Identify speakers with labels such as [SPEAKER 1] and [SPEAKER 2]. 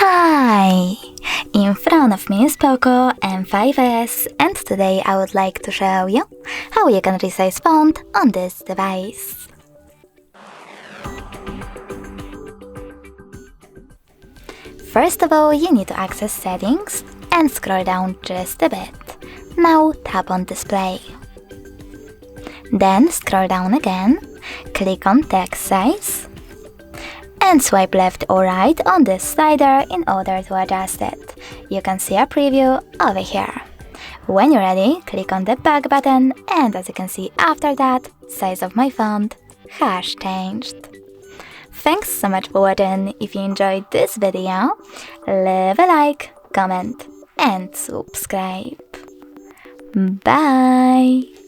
[SPEAKER 1] Hi! In front of me is POCO M5S, and today I would like to show you how you can resize font on this device. First of all, you need to access Settings and scroll down just a bit. Now tap on Display. Then scroll down again, click on Text Size, and swipe left or right on this slider in order to adjust it. You can see a preview over here. When you're ready, click on the back button, and as you can see after that, size of my font has changed. Thanks so much for watching. If you enjoyed this video, leave a like, comment and subscribe. Bye!